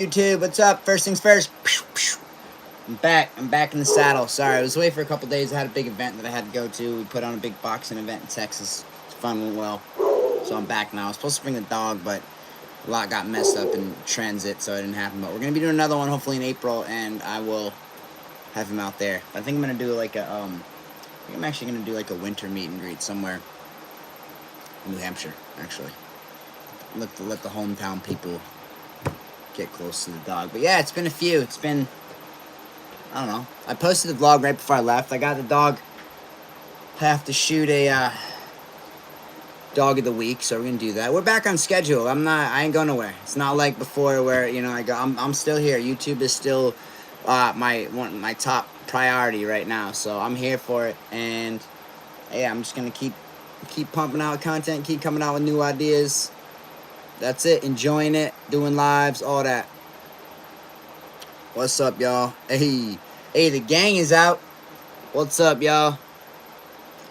YouTube, what's up? First things first. I'm back. I'm back in the saddle. Sorry, I was away for a couple days. I had a big event that I had to go to. We put on a big boxing event in Texas. It's fun, went well. So I'm back now. I was supposed to bring the dog, but a lot got messed up in transit, so it didn't happen. But we're gonna be doing another one hopefully in April, and I will have him out there. I think I'm gonna do like a I think I'm actually gonna do like a winter meet and greet somewhere in New Hampshire. Actually, let the hometown people get close to the dog. But yeah, it's been I don't know. I posted the vlog right before I left. I got the dog. I have to shoot a dog of the week, so we're gonna do that. We're back on schedule. I ain't going nowhere. It's not like before where, you know, I'm still here. YouTube is still my top priority right now. So I'm here for it, and yeah, I'm just gonna keep pumping out content, keep coming out with new ideas. That's it. Enjoying it, doing lives, all that. What's up, y'all? Hey, the gang is out. What's up, y'all?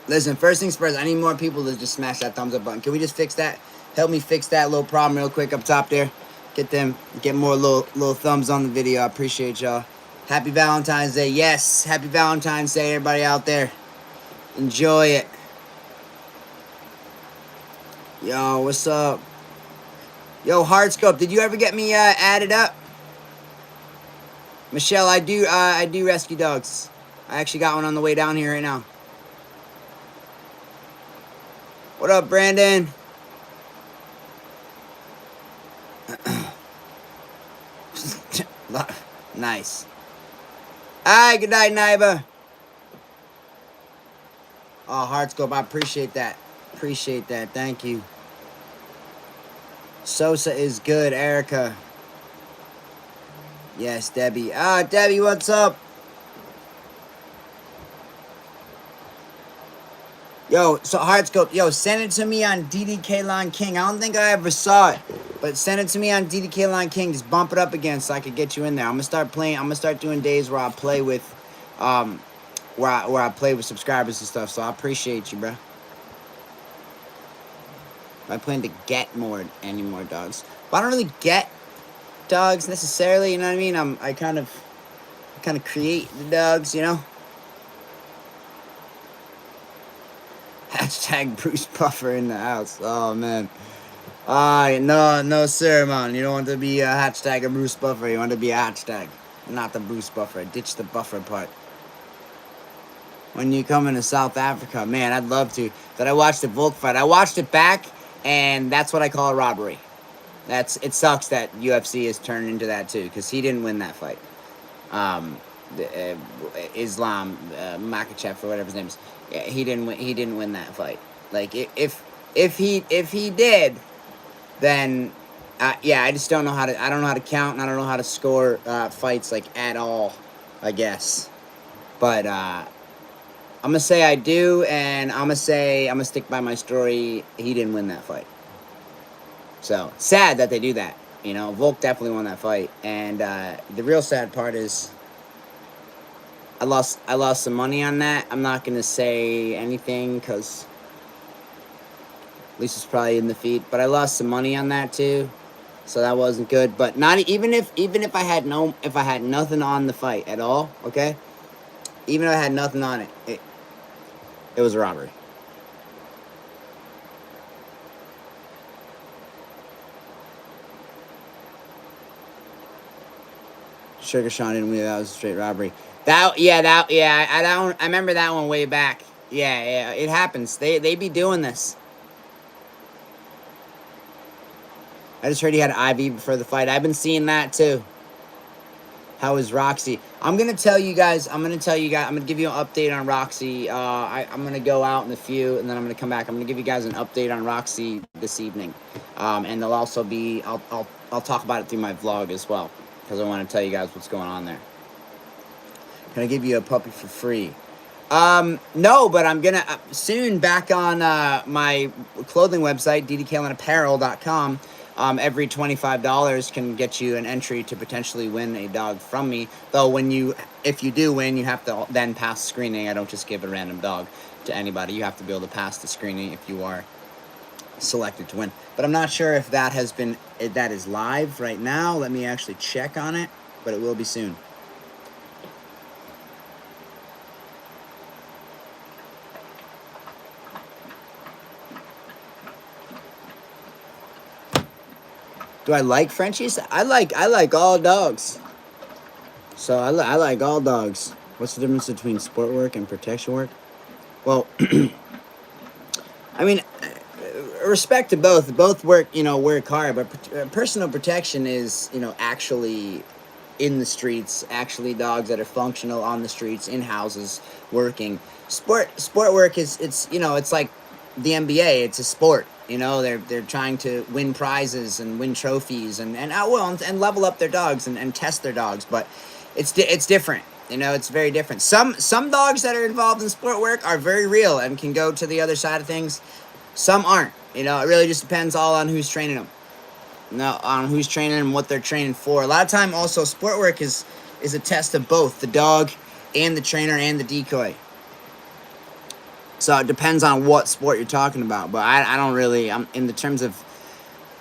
Listen, first things first, I need more people to just smash that thumbs up button. Can we just fix that? Help me fix that little problem real quick up top there. Get more little thumbs on the video. I appreciate y'all. Happy Valentine's Day. Yes, happy Valentine's Day, everybody out there. Enjoy it. Yo, what's up? Yo, Hardscope, did you ever get me added up? Michelle, I do rescue dogs. I actually got one on the way down here right now. What up, Brandon? Nice. Hi, good night, Naiba. Oh, Hardscope, I appreciate that. Appreciate that. Thank you. Sosa is good, Erica. Yes, Debbie. Debbie, what's up? Yo, so Hardscope, yo, send it to me on DDK Line King. I don't think I ever saw it, but send it to me on DDK Line King. Just bump it up again so I could get you in there. I'm gonna start playing. I'm gonna start doing days where I play with, where I play with subscribers and stuff. So I appreciate you, bro. I plan to get any more dogs, but I don't really get dogs necessarily. You know what I mean? I kind of create the dogs, you know. Hashtag Bruce Buffer in the house. Oh man. No sir, man. You don't want to be a hashtag a Bruce Buffer. You want to be a hashtag, not the Bruce Buffer. Ditch the buffer part. When you come into South Africa, man, I'd love to. But I watched the Volk fight. I watched it back, and that's what I call a robbery. It sucks that UFC has turned into that too, because he didn't win that fight. Islam Makhachev or whatever his name is. Yeah, he didn't win that fight. Like if he did, then yeah, I just don't know how to. I don't know how to count, and I don't know how to score fights like at all. I guess, but I'm gonna say I do, and I'm gonna stick by my story. He didn't win that fight. So sad that they do that. You know, Volk definitely won that fight, and the real sad part is I lost some money on that. I'm not gonna say anything because Lisa's probably in the feed, but I lost some money on that too, so that wasn't good. But not even if I had nothing on the fight at all, okay? Even if I had nothing on it, it was a robbery. Sugar Sean didn't win. That was a straight robbery. I remember that one way back. Yeah, it happens. They be doing this. I just heard he had an IV before the fight. I've been seeing that too. How is Roxy? I'm gonna tell you guys. I'm gonna give you an update on Roxy. I'm gonna go out in a few, and then I'm gonna come back. I'm gonna give you guys an update on Roxy this evening, and there'll also be. I'll talk about it through my vlog as well, because I want to tell you guys what's going on there. Can I give you a puppy for free? No, but I'm gonna soon back on my clothing website, ddklandapparel.com. Every $25 can get you an entry to potentially win a dog from me. Though if you do win, you have to then pass screening. I don't just give a random dog to anybody. You have to be able to pass the screening if you are selected to win. But I'm not sure if that is live right now. Let me actually check on it, but it will be soon. Do I like Frenchies? I like all dogs. So I like all dogs. What's the difference between sport work and protection work? Well, I mean, respect to both. Both work, work hard, but personal protection is, actually in the streets, actually dogs that are functional on the streets, in houses, working. Sport work it's like the NBA. It's a sport. They're trying to win prizes and win trophies and level up their dogs and test their dogs, but it's different. It's very different. Some dogs that are involved in sport work are very real and can go to the other side of things. Some aren't. It really just depends all on who's training them. On who's training them, what they're training for. A lot of time, also, sport work is a test of both the dog and the trainer and the decoy. So it depends on what sport you're talking about. But I don't really. I'm in the terms of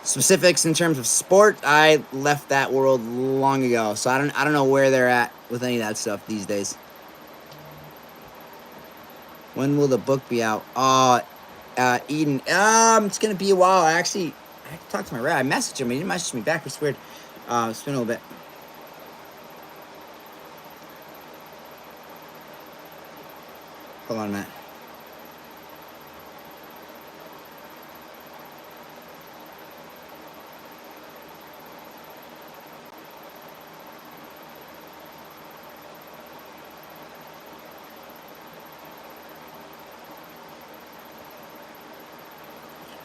specifics. In terms of sport, I left that world long ago. So I don't know where they're at with any of that stuff these days. When will the book be out? Eden. It's gonna be a while. I talked to my rep. I messaged him. He didn't message me back. It's weird. It's been a little bit. Hold on a minute.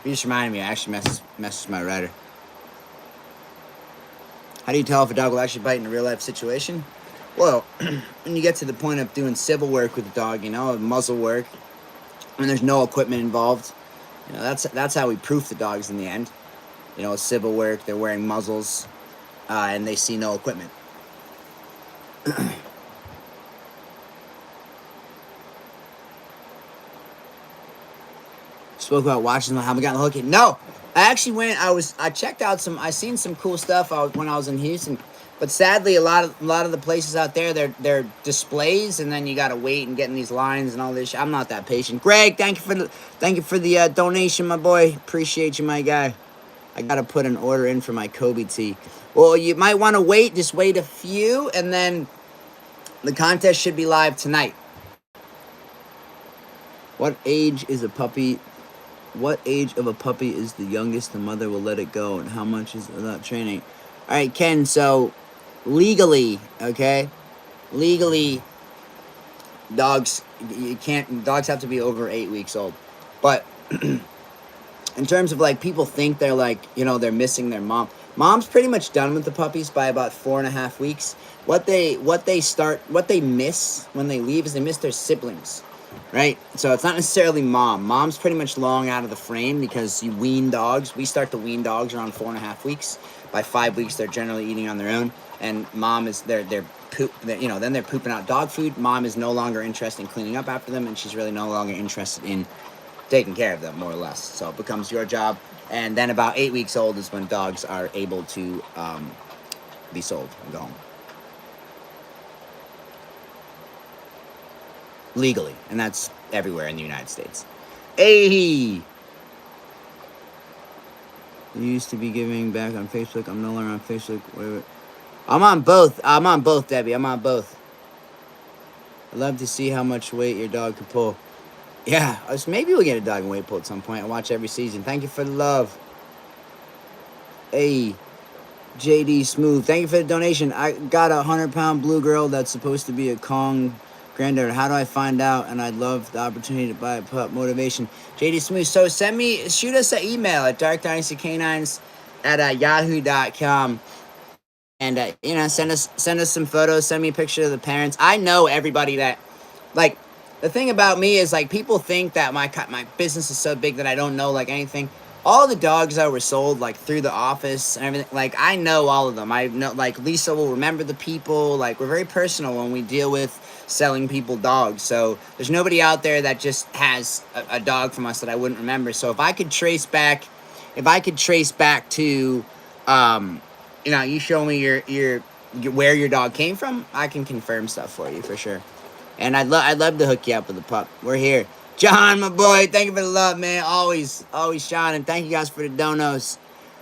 You just reminded me. I actually messaged my writer. How do you tell if a dog will actually bite in a real life situation? Well, when you get to the point of doing civil work with a dog, muzzle work, and there's no equipment involved, that's how we proof the dogs in the end. Civil work, they're wearing muzzles, and they see no equipment. Spoke about watching how we got hooked. No, I actually went. I checked out I seen some cool stuff when I was in Houston, but sadly, a lot of the places out there, they're displays, and then you gotta wait and get in these lines and all this. I'm not that patient. Greg, thank you for the donation, my boy. Appreciate you, my guy. I gotta put an order in for my Kobe tea. Well, you might want to wait. Just wait a few, and then the contest should be live tonight. What age is a puppy? What age of a puppy is the youngest the mother will let it go, and how much is without training? All right, Ken, so legally, dogs have to be over 8 weeks old. But in terms of people think they're they're missing their mom. Mom's pretty much done with the puppies by about 4.5 weeks. What they miss when they leave is they miss their siblings. Right? So it's not necessarily mom. Mom's pretty much long out of the frame because you wean dogs. We start to wean dogs around 4.5 weeks. By 5 weeks, they're generally eating on their own. And mom is, then they're pooping out dog food. Mom is no longer interested in cleaning up after them, and she's really no longer interested in taking care of them, more or less. So it becomes your job. And then about 8 weeks old is when dogs are able to be sold and go home. Legally, and that's everywhere in the United States. Hey! You used to be giving back on Facebook. I'm no longer on Facebook. Whatever. I'm on both, Debbie. I'm on both. I'd love to see how much weight your dog could pull. Yeah, maybe we'll get a dog and weight pull at some point. I watch every season. Thank you for the love. Hey, JD Smooth. Thank you for the donation. I got a 100-pound blue girl that's supposed to be a Kong granddaughter. How do I find out? And I'd love the opportunity to buy a pup. Motivation. JD Smooth. So shoot us an email at darkdynastycanines@yahoo.com. And send us some photos. Send me a picture of the parents. I know everybody that the thing about me is people think that my business is so big that I don't know anything. all the dogs that were sold, like, through the office and everything, like, I know all of them. I know, like, Lisa will remember the people. Like, we're very personal when we deal with selling people dogs. So there's nobody out there that just has a dog from us that I wouldn't remember. So if I could trace back to, you show me your where your dog came from, I can confirm stuff for you for sure. And I'd love to hook you up with a pup. We're here. John, my boy, thank you for the love, man. Always shining. Thank you guys for the donos.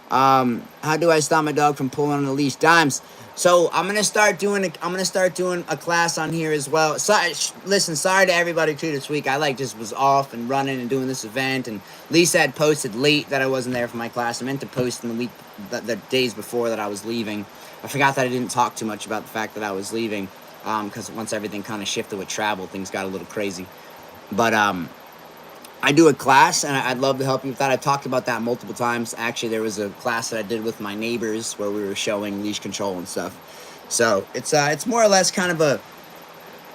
How do I stop my dog from pulling on the leash? Dimes. So I'm gonna start doing a class on here as well. So, listen, sorry to everybody too this week. I just was off and running and doing this event, and Lisa had posted late that I wasn't there for my class. I meant to post in the week, the days before that I was leaving. I forgot that I didn't talk too much about the fact that I was leaving, because once everything kind of shifted with travel, things got a little crazy. But I do a class, and I'd love to help you with that. I've talked about that multiple times. Actually, there was a class that I did with my neighbors where we were showing leash control and stuff. So it's more or less kind of a,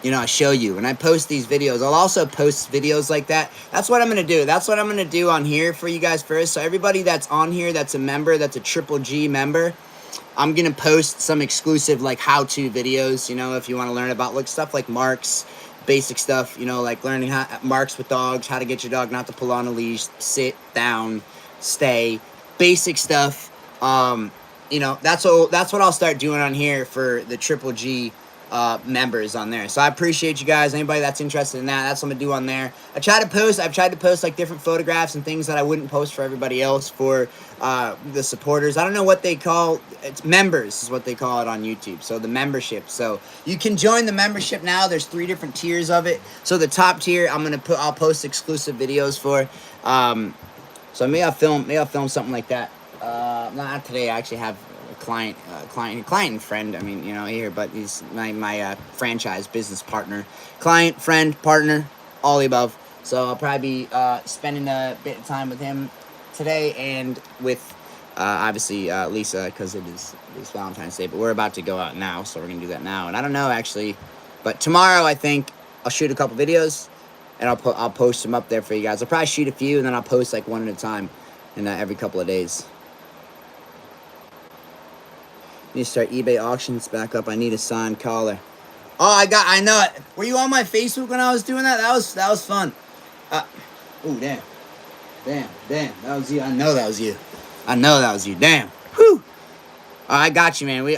I show you. And I post these videos. I'll also post videos like that. That's what I'm going to do. That's what I'm going to do on here for you guys first. So everybody that's on here that's a member, that's a Triple G member, I'm going to post some exclusive, like, how-to videos, if you want to learn about, like, stuff like marks, basic stuff, like learning marks with dogs, how to get your dog not to pull on a leash, sit, down, stay, basic stuff. That's what I'll start doing on here for the Triple G members on there. So I appreciate you guys. Anybody that's interested in that, that's what I'm gonna do on there. I've tried to post like different photographs and things that I wouldn't post for everybody else, for the supporters. I don't know what they call it's members is what they call it on YouTube. So the membership. So you can join the membership now. There's 3 different tiers of it. So the top tier, I'll post exclusive videos for. So maybe I'll film something like that. Not today. I actually have client and friend. I mean, here, but he's my franchise business partner, client, friend, partner, all the above. So I'll probably be spending a bit of time with him today, and with obviously Lisa, because it's Valentine's Day. But we're about to go out now, so we're gonna do that now. And I don't know actually, but tomorrow I think I'll shoot a couple videos, and I'll post them up there for you guys. I'll probably shoot a few, and then I'll post like one at a time, and every couple of days. Need to start eBay auctions back up. I need a signed collar. Oh, I know it. Were you on my Facebook when I was doing that? That was fun. Oh, damn. That was you. I know that was you. Damn. Whew. I got you, man. We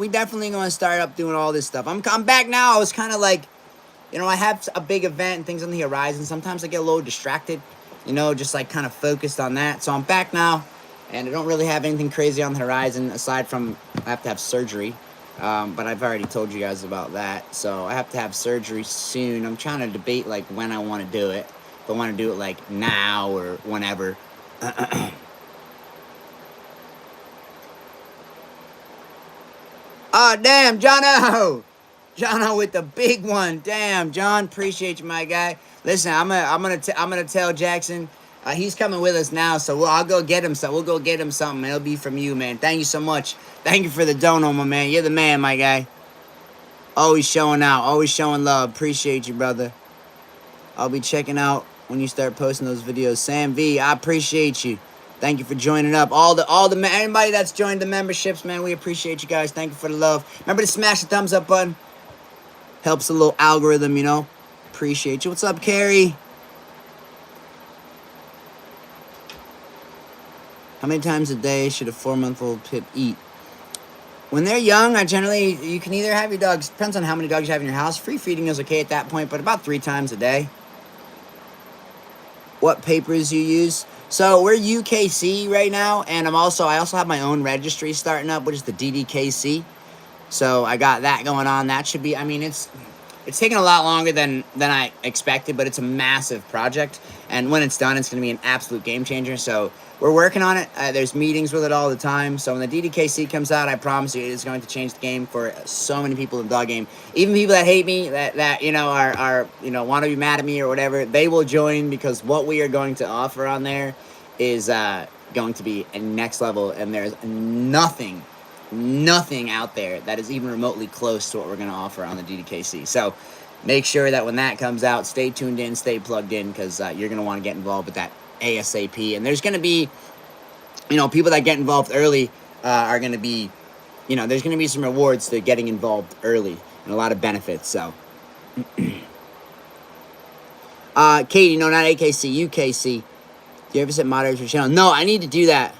definitely gonna start up doing all this stuff. I'm back now. I was kind of like, I have a big event and things on the horizon. Sometimes I get a little distracted, just like kind of focused on that. So I'm back now. And I don't really have anything crazy on the horizon aside from I have to have surgery. But I've already told you guys about that. So I have to have surgery soon. I'm trying to debate like when I want to do it. If I want to do it like now or whenever. Oh, damn, Jono with the big one. Damn, John, appreciate you, my guy. Listen, I'm gonna tell Jackson. He's coming with us now, so I'll go get him some. We'll go get him something. It'll be from you, man. Thank you so much. Thank you for the dono, my man. You're the man, my guy. Always showing out. Always showing love. Appreciate you, brother. I'll be checking out when you start posting those videos. Sam V, I appreciate you. Thank you for joining up. Anybody that's joined the memberships, man, we appreciate you guys. Thank you for the love. Remember to smash the thumbs up button. Helps the little algorithm, Appreciate you. What's up, Carrie? How many times a day should a 4-month-old pit eat? When they're young, you can either have your dogs, depends on how many dogs you have in your house. Free feeding is okay at that point, but about 3 times a day. What papers you use? So we're UKC right now, and I also have my own registry starting up, which is the DDKC. So I got that going on. That should be, it's taking a lot longer than I expected, but it's a massive project. And when it's done, it's going to be an absolute game changer. So we're working on it. There's meetings with it all the time. So when the DDKC comes out, I promise you, it's going to change the game for so many people in the dog game. Even people that hate me, that are want to be mad at me or whatever, they will join, because what we are going to offer on there is going to be a next level. And there's nothing out there that is even remotely close to what we're going to offer on the DDKC. So make sure that when that comes out, stay tuned in, stay plugged in, because you're going to want to get involved with that ASAP. And there's going to be, people that get involved early are going to be, there's going to be some rewards to getting involved early and a lot of benefits. So, Katie, no, not AKC, UKC. Do you ever set moderators for channel? No, I need to do that.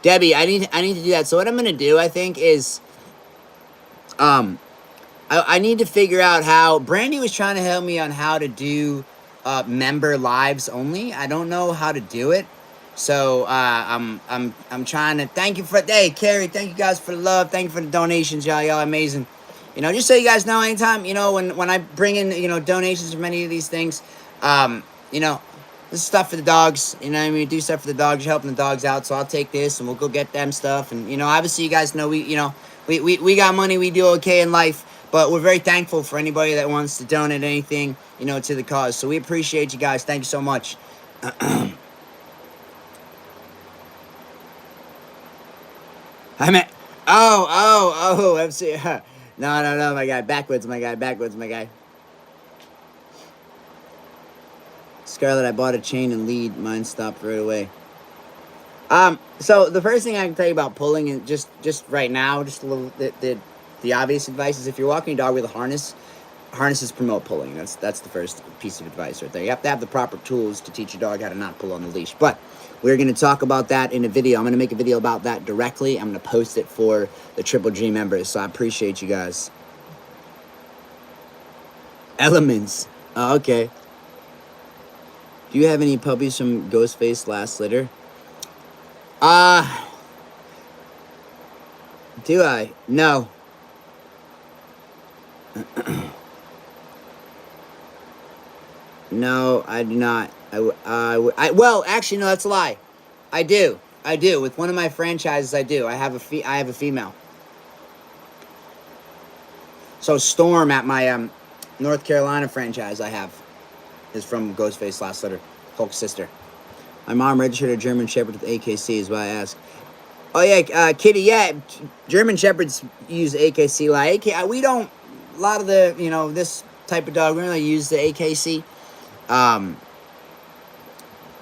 Debbie, I need to do that. So what I'm going to do, I think, is, I need to figure out how. Brandy was trying to help me on how to do member lives only. I don't know how to do it, so I'm trying to. Thank you for Carrie. Thank you guys for the love. Thank you for the donations, y'all amazing. Just so you guys know, anytime when I bring in donations from any of these things, this is stuff for the dogs. What I mean, do stuff for the dogs. You're helping the dogs out, so I'll take this and we'll go get them stuff. And obviously, you guys know we got money. We do okay in life. But we're very thankful for anybody that wants to donate anything, to the cause. So we appreciate you guys. Thank you so much. I meant, MC. No, my guy. Backwards, my guy. Scarlett, I bought a chain and lead. Mine stopped right away. So the first thing I can tell you about pulling, and just right now, just a little, the obvious advice is if you're walking your dog with a harnesses promote pulling. That's the first piece of advice right there. You have to have the proper tools to teach your dog how to not pull on the leash. But we're going to talk about that in a video. I'm going to make a video about that directly. I'm going to post it for the Triple G members. So I appreciate you guys. Elements. Oh, okay. Do you have any puppies from Ghostface last litter? Do I? No. No, I do not. Well, actually, no, that's a lie. I do. With one of my franchises, I do. I have a female. So Storm at my North Carolina franchise I have is from Ghostface Last Litter, Hulk's sister. My mom registered a German Shepherd with AKC is why I asked. Oh yeah, Kitty, yeah, German Shepherds use AKC. We don't, a lot of the, this type of dog, we don't really use the AKC.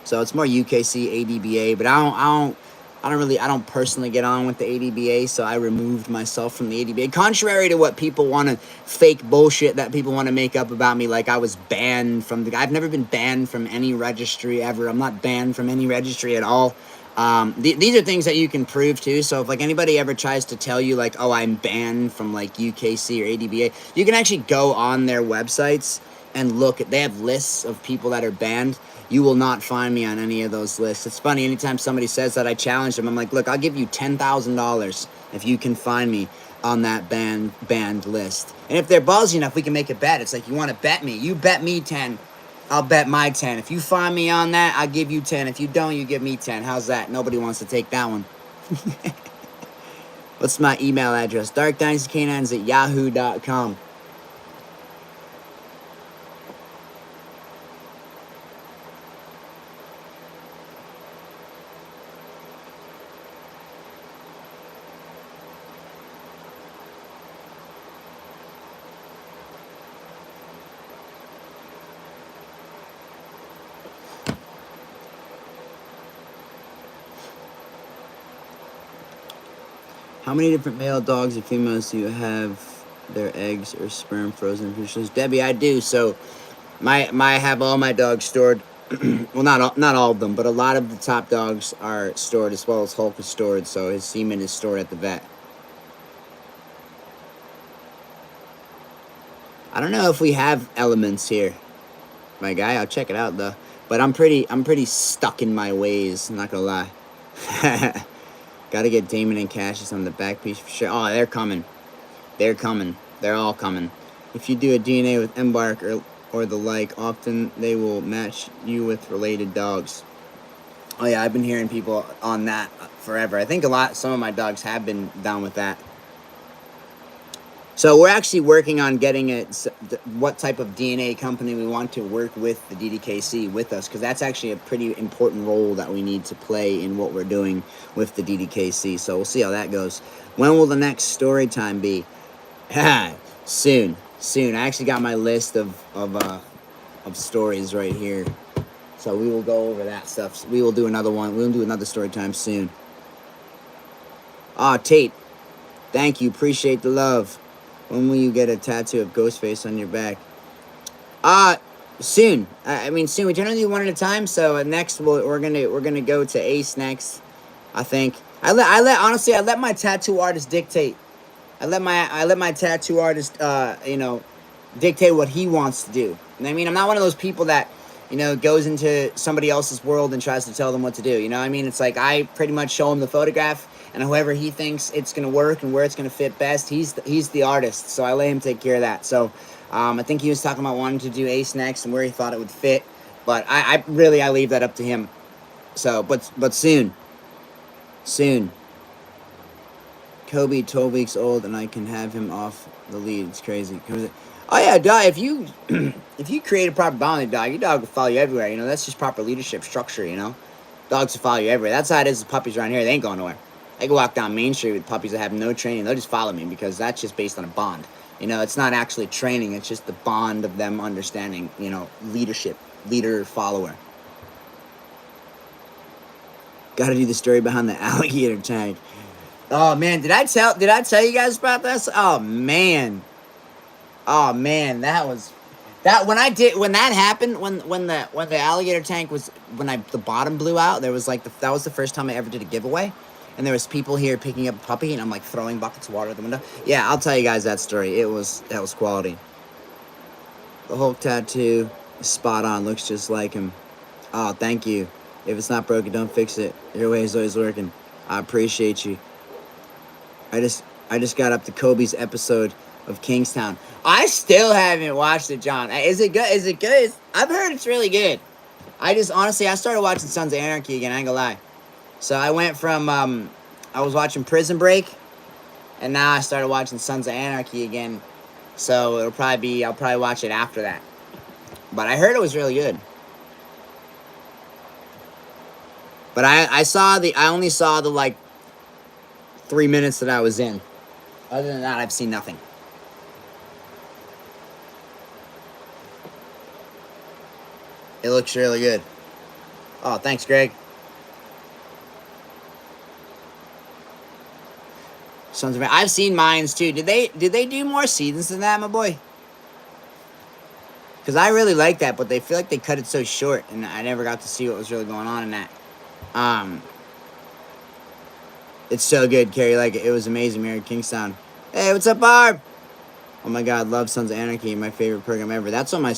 So it's more UKC, ADBA, but I don't personally get on with the ADBA, so I removed myself from the ADBA. Contrary to what people want to, fake bullshit that people want to make up about me, like I was banned from I've never been banned from any registry ever. I'm not banned from any registry at all. These are things that you can prove too. So if anybody ever tries to tell you oh, I'm banned from UKC or ADBA, you can actually go on their websites and look. They have lists of people that are banned. You will not find me on any of those lists. It's funny, anytime somebody says that, I challenge them. I'm like, look, I'll give you $10,000 if you can find me on that banned list. And if they're ballsy enough, we can make a bet. It's like, you want to bet me? You bet me 10. I'll bet my 10. If you find me on that, I'll give you 10. If you don't, you give me 10. How's that? Nobody wants to take that one. What's my email address? darkdynastycanines@yahoo.com. How many different male dogs or females do you have their eggs or sperm frozen in fish? Debbie, I do. So I have all my dogs stored. Well, not all of them, but a lot of the top dogs are stored, as well as Hulk is stored. So his semen is stored at the vet. I don't know if we have elements here, my guy. I'll check it out though. But I'm pretty stuck in my ways. I'm not gonna lie. Gotta get Damon and Cassius on the back piece for sure. Oh, they're coming. They're coming. They're all coming. If you do a DNA with Embark or the like, often they will match you with related dogs. Oh yeah, I've been hearing people on that forever. I think some of my dogs have been down with that. So we're actually working on getting what type of DNA company we want to work with the DDKC with us, because that's actually a pretty important role that we need to play in what we're doing with the DDKC. So we'll see how that goes. When will the next story time be? Soon. I actually got my list of stories right here. So we will go over that stuff. We will do another one. We'll do another story time soon. Tate, thank you. Appreciate the love. When will you get a tattoo of Ghostface on your back? Soon. I mean, soon. We generally do one at a time. So next, we're gonna go to Ace next. I think. Honestly, I let my tattoo artist dictate. I let my tattoo artist, dictate what he wants to do. And I mean, I'm not one of those people that, goes into somebody else's world and tries to tell them what to do. You know what I mean? It's like I pretty much show him the photograph, and however he thinks it's gonna work and where it's gonna fit best, he's the artist. So I let him take care of that. So I think he was talking about wanting to do Ace next and where he thought it would fit, but I leave that up to him. So, but soon. Kobe 12 weeks old and I can have him off the lead. It's crazy. Oh yeah, dog. If you if you create a proper boundary, dog, your dog will follow you everywhere. That's just proper leadership structure. Dogs will follow you everywhere. That's how it is with puppies around here. They ain't going nowhere. I can walk down Main Street with puppies that have no training. They'll just follow me because that's just based on a bond. It's not actually training. It's just the bond of them understanding. Leadership, leader, follower. Got to do the story behind the alligator tank. Oh man, did I tell you guys about this? Oh man, that when that happened, when the alligator tank was, the bottom blew out, there was that was the first time I ever did a giveaway, and there was people here picking up a puppy, and I'm like throwing buckets of water at the window. Yeah, I'll tell you guys that story. That was quality. The Hulk tattoo is spot on. Looks just like him. Oh, thank you. If it's not broken, don't fix it. Your way is always working. I appreciate you. I just got up to Kobe's episode of Kingstown. I still haven't watched it, John. Is it good? I've heard it's really good. I started watching Sons of Anarchy again, I ain't gonna lie. So I went from, I was watching Prison Break, and now I started watching Sons of Anarchy again. So I'll probably watch it after that. But I heard it was really good. But I only saw the 3 minutes that I was in. Other than that, I've seen nothing. It looks really good. Oh, thanks, Greg. Sons of I've seen Mayans too. Did they do more seasons than that, my boy? Because I really like that, but they feel like they cut it so short, and I never got to see what was really going on in that. It's so good, Carrie. It was amazing. Married Kingstown. Hey, what's up, Barb? Oh my God, love Sons of Anarchy, my favorite program ever. That's who my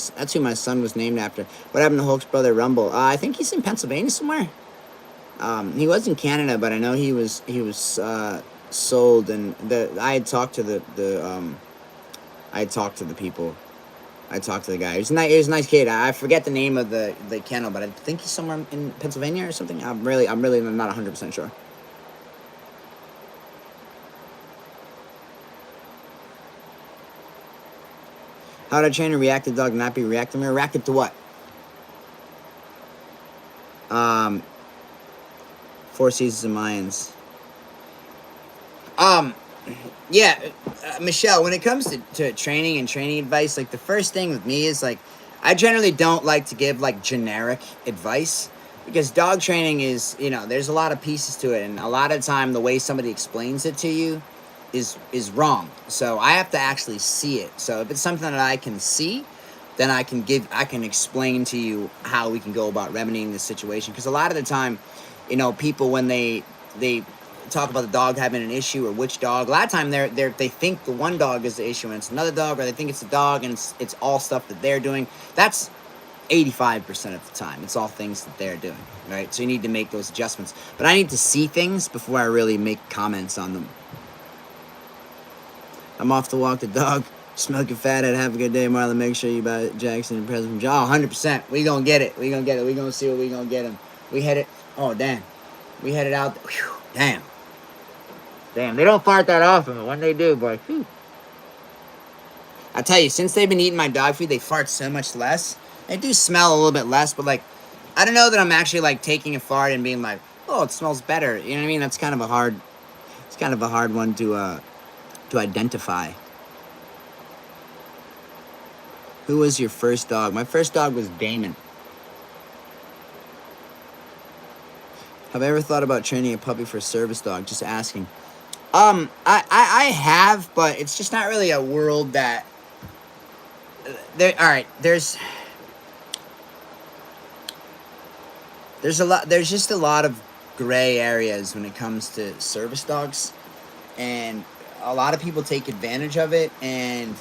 son was named after. What happened to Hulk's brother Rumble? I think he's in Pennsylvania somewhere. He was in Canada, but I know he was sold, and I had talked to the people. I talked to the guy. He was a nice kid. I forget the name of the kennel, but I think he's somewhere in Pennsylvania or something. I'm really not 100% sure. How to train a reactive dog not be reactive? Reactive to what? Four Seasons of Mayans. Michelle, when it comes to training and training advice, the first thing with me is I generally don't like to give generic advice, because dog training is, there's a lot of pieces to it, and a lot of time the way somebody explains it to you is wrong. So I have to actually see it. So if it's something that I can see, then I can explain to you how we can go about remedying this situation. Because a lot of the time, people, when they talk about the dog having an issue or which dog, a lot of time they think the one dog is the issue and it's another dog, or they think it's the dog and it's all stuff that they're doing. That's 85% of the time. It's all things that they're doing, right? So you need to make those adjustments. But I need to see things before I really make comments on them. I'm off to walk the dog. Smoking fathead. Have a good day, Marlon. Make sure you buy Jackson and present from John. 100%. We gonna get it. We gonna see what we gonna get him. We headed. Oh damn. We headed out. Whew, damn. They don't fart that often, but when they do, boy. Whew. I tell you, since they've been eating my dog food, they fart so much less. They do smell a little bit less, but I don't know that I'm actually taking a fart and being oh, it smells better. You know what I mean? That's kind of a hard. It's kind of a hard one to identify. Who was your first dog? My first dog was Damon. Have I ever thought about training a puppy for a service dog? Just asking. I have, but it's just not really a world that there. All right, there's a lot. There's just a lot of gray areas when it comes to service dogs, and a lot of people take advantage of it. And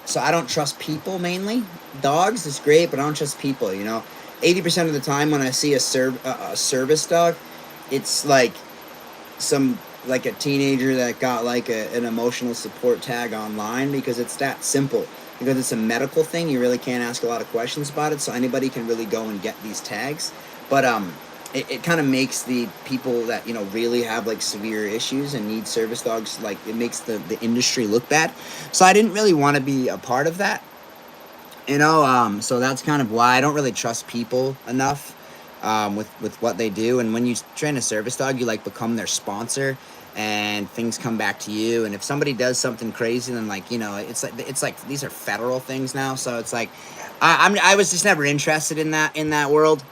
so I don't trust people mainly. Dogs is great, but I don't trust people. 80% of the time when I see a service dog, it's like like a teenager that got like an emotional support tag online, because it's that simple. Because it's a medical thing, you really can't ask a lot of questions about it, so anybody can really go and get these tags. But it kind of makes the people that really have like severe issues and need service dogs, like it makes the industry look bad. So I didn't really want to be a part of that. So that's kind of why I don't really trust people enough with what they do. And when you train a service dog, you like become their sponsor, and things come back to you. And if somebody does something crazy, then it's like these are federal things now. So it's like I was just never interested in that world.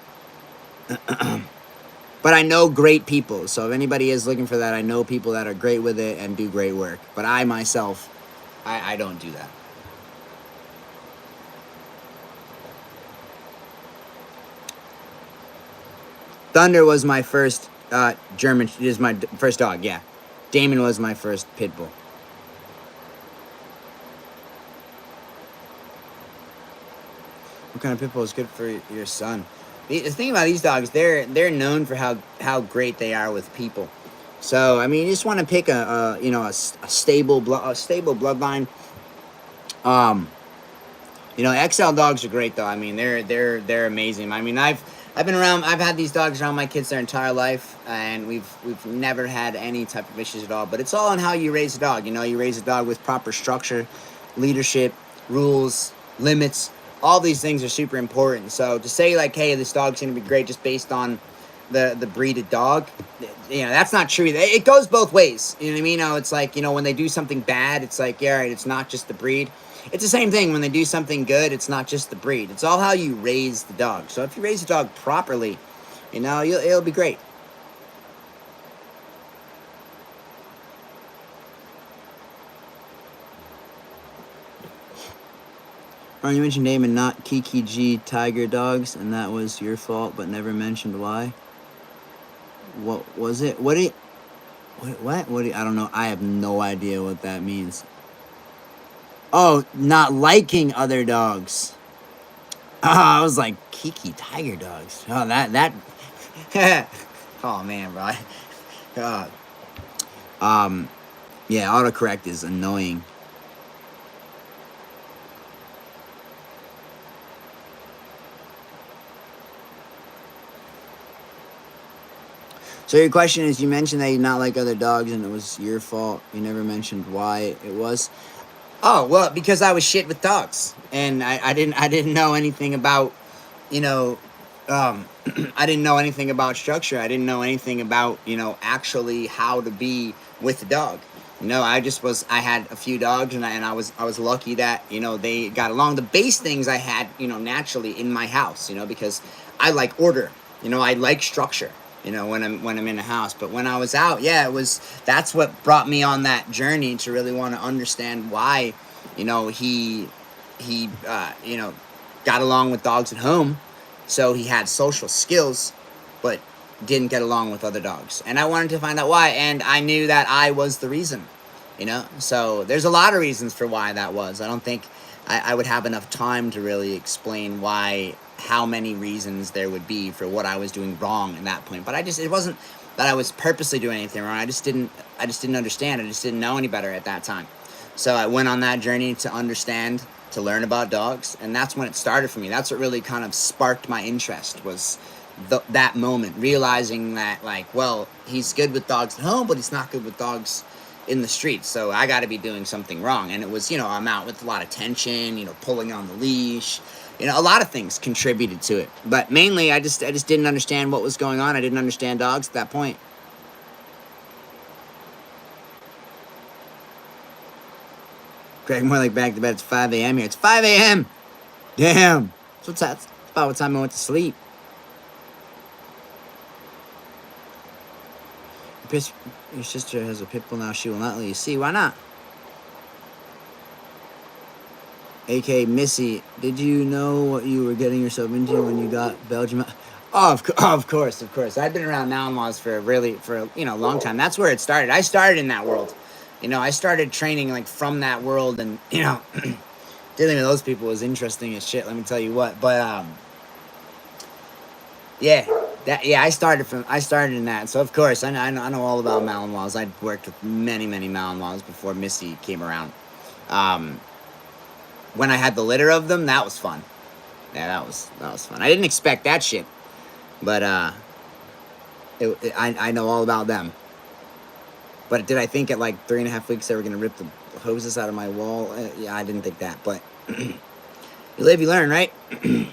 But I know great people. So if anybody is looking for that, I know people that are great with it and do great work. But I myself, I don't do that. Thunder was my first German. Is my first dog. Yeah, Damon was my first pit bull. What kind of pit bull is good for your son? The thing about these dogs, they're known for how great they are with people. So I mean, you just want to pick a stable bloodline. Um, XL dogs are great though. I mean, they're amazing. I mean, I've had these dogs around my kids their entire life, and we've never had any type of issues at all. But it's all on how you raise a dog. You raise a dog with proper structure, leadership, rules, limits. All these things are super important. So to say like, hey, this dog's gonna be great just based on the breed of dog, that's not true. It goes both ways. You know what I mean? It's like, when they do something bad, it's like, yeah, all right, it's not just the breed. It's the same thing when they do something good. It's not just the breed. It's all how you raise the dog. So if you raise a dog properly, it'll be great. You mentioned name and not Kiki G Tiger dogs, and that was your fault, but never mentioned why. What was it? What? I don't know. I have no idea what that means. Oh, not liking other dogs. Oh, I was like, Kiki Tiger dogs. Oh, that. Oh man, bro. God. Yeah, autocorrect is annoying. So your question is, you mentioned that you not like other dogs, and it was your fault. You never mentioned why it was. Oh well, because I was shit with dogs, and I didn't know anything about, you know, I didn't know anything about structure. I didn't know anything about actually how to be with the dog. I had a few dogs, and I was lucky that they got along. The base things I had naturally in my house, because I like order. I like structure. When I'm in a house. But when I was out, yeah, that's what brought me on that journey to really want to understand why, he got along with dogs at home, so he had social skills, but didn't get along with other dogs. And I wanted to find out why, and I knew that I was the reason. So there's a lot of reasons for why that was. I don't think I would have enough time to really explain how many reasons there would be for what I was doing wrong at that point. But it wasn't that I was purposely doing anything wrong. I just didn't understand. I just didn't know any better at that time. So I went on that journey to understand, to learn about dogs, and that's when it started for me. That's what really kind of sparked my interest, was that moment, realizing that, like, well, he's good with dogs at home, but he's not good with dogs in the streets, so I got to be doing something wrong. And it was, I'm out with a lot of tension, pulling on the leash, a lot of things contributed to it. But mainly, I just didn't understand what was going on. I didn't understand dogs at that point. Greg, more like back to bed. It's 5 a.m. here. It's 5 a.m. Damn. That's about what time I went to sleep. Your sister has a pit bull now. She will not let you see. Why not? AK Missy, did you know what you were getting yourself into when you got Belgium? Oh, of course, of course. I've been around Malinois for a long time. That's where it started. I started in that world. I started training like from that world, and dealing with those people was interesting as shit. Let me tell you what. But yeah, I started in that. So of course I know all about Malinois. I'd worked with many Malinois before Missy came around. When I had the litter of them, that was fun. Yeah, that was fun. I didn't expect that shit, but I know all about them. But did I think at like 3.5 weeks they were gonna rip the hoses out of my wall? Yeah, I didn't think that. But you live, you learn, right? You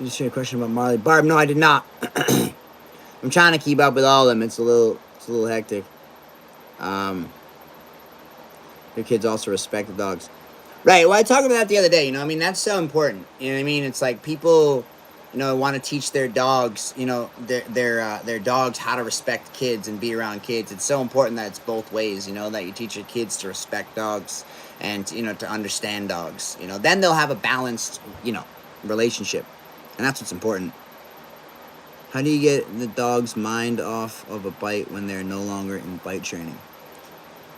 just hear a question about Marley Barb. No, I did not. I'm trying to keep up with all of them. It's a little hectic. Your kids also respect the dogs. Right. Well, I talked about that the other day. That's so important. You know what I mean? It's like people, want to teach their dogs, their dogs how to respect kids and be around kids. It's so important that it's both ways. That you teach your kids to respect dogs and to understand dogs. Then they'll have a balanced, relationship, and that's what's important. How do you get the dog's mind off of a bite when they're no longer in bite training?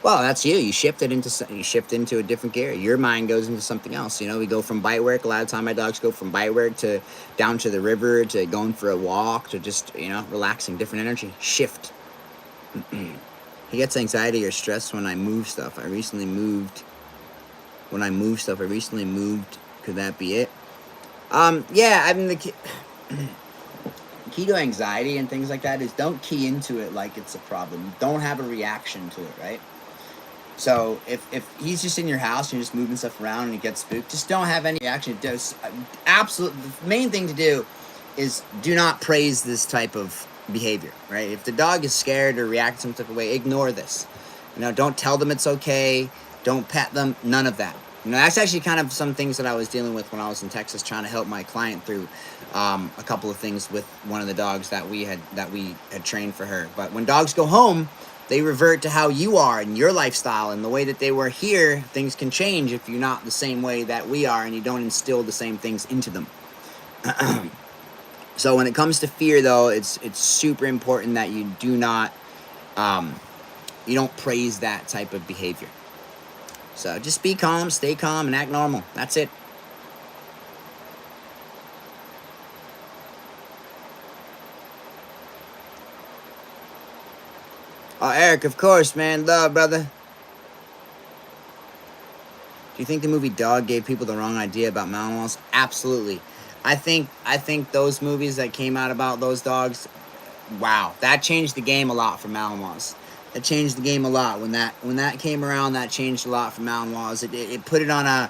Well, that's you. You shift into a different gear. Your mind goes into something else. We go from bite work. A lot of time, my dogs go from bite work to down to the river to going for a walk to just relaxing, different energy. Shift. He gets anxiety or stress when I move stuff. I recently moved. Could that be it? Yeah. I mean the key to anxiety and things like that is don't key into it like it's a problem. Don't have a reaction to it, right? So if he's just in your house and you're just moving stuff around and he gets spooked, just don't have any reaction. The main thing to do is do not praise this type of behavior, right? If the dog is scared or reacts some type of way, ignore this. Don't tell them it's okay. Don't pet them. None of that. That's actually kind of some things that I was dealing with when I was in Texas, trying to help my client through a couple of things with one of the dogs that we had trained for her. But when dogs go home, they revert to how you are and your lifestyle and the way that they were here. Things can change if you're not the same way that we are and you don't instill the same things into them. So when it comes to fear, though, it's super important that you do not, you don't praise that type of behavior. So just be calm, stay calm, and act normal. That's it. Oh, Eric, of course, man. Love, brother. Do you think the movie Dog gave people the wrong idea about Malinois? Absolutely. I think those movies that came out about those dogs, wow, that changed the game a lot for Malinois. That changed the game a lot when that came around. That changed a lot for Malinois. It put it on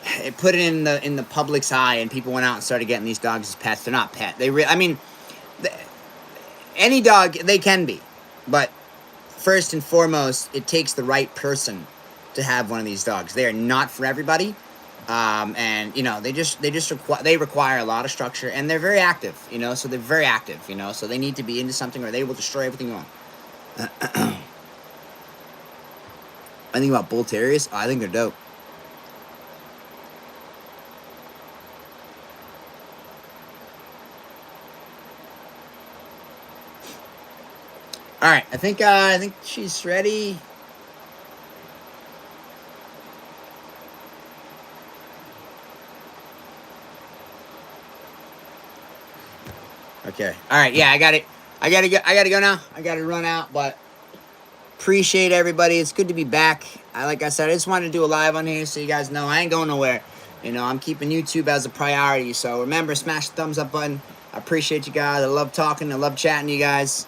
it put it in the public's eye, and people went out and started getting these dogs as pets. They're not pet. Any dog they can be, but first and foremost, it takes the right person to have one of these dogs. They are not for everybody, and they require a lot of structure, and they're very active. So they're very active. So they need to be into something, or they will destroy everything you want. I think about bull terriers. I think they're dope. All right, I think she's ready. Okay. All right. Yeah, I got it. I gotta go now. I gotta run out, but appreciate everybody. It's good to be back. Like I said, I just wanted to do a live on here so you guys know I ain't going nowhere. I'm keeping YouTube as a priority. So remember, smash the thumbs up button. I appreciate you guys. I love talking. I love chatting to you guys.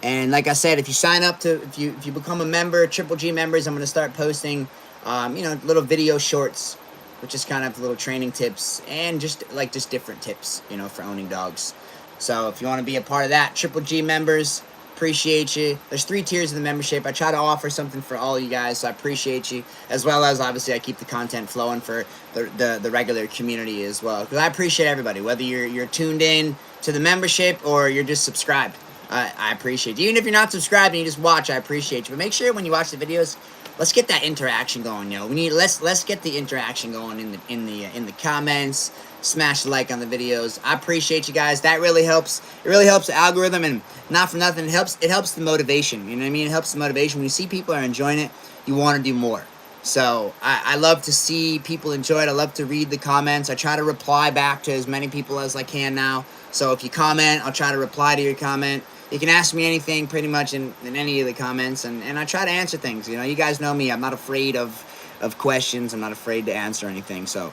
And like I said, if you sign up if you become a member, Triple G members, I'm gonna start posting, little video shorts, which is kind of little training tips and just different tips, for owning dogs. So if you want to be a part of that, Triple G members, Appreciate you. There's 3 tiers of the membership. I try to offer something for all you guys, so I appreciate you. As well as, obviously, I keep the content flowing for the regular community as well. Because I appreciate everybody, whether you're tuned in to the membership or you're just subscribed. I appreciate you. Even if you're not subscribed and you just watch, I appreciate you. But make sure when you watch the videos, let's get that interaction going, yo. We need let's get the interaction going in the comments. Smash the like on the videos. I appreciate you guys. That really helps. It really helps the algorithm, and not for nothing, it helps the motivation. You know what I mean? It helps the motivation. When you see people are enjoying it, you want to do more. So I love to see people enjoy it. I love to read the comments. I try to reply back to as many people as I can now. So if you comment, I'll try to reply to your comment. You can ask me anything pretty much in any of the comments, and I try to answer things. You know, you guys know me. I'm not afraid of questions. I'm not afraid to answer anything. So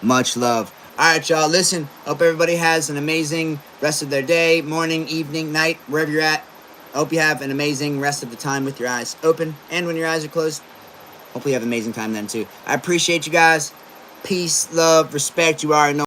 much love. All right, y'all. Listen, hope everybody has an amazing rest of their day, morning, evening, night, wherever you're at. I hope you have an amazing rest of the time with your eyes open, and when your eyes are closed, hopefully you have an amazing time then too. I appreciate you guys. Peace, love, respect. You are no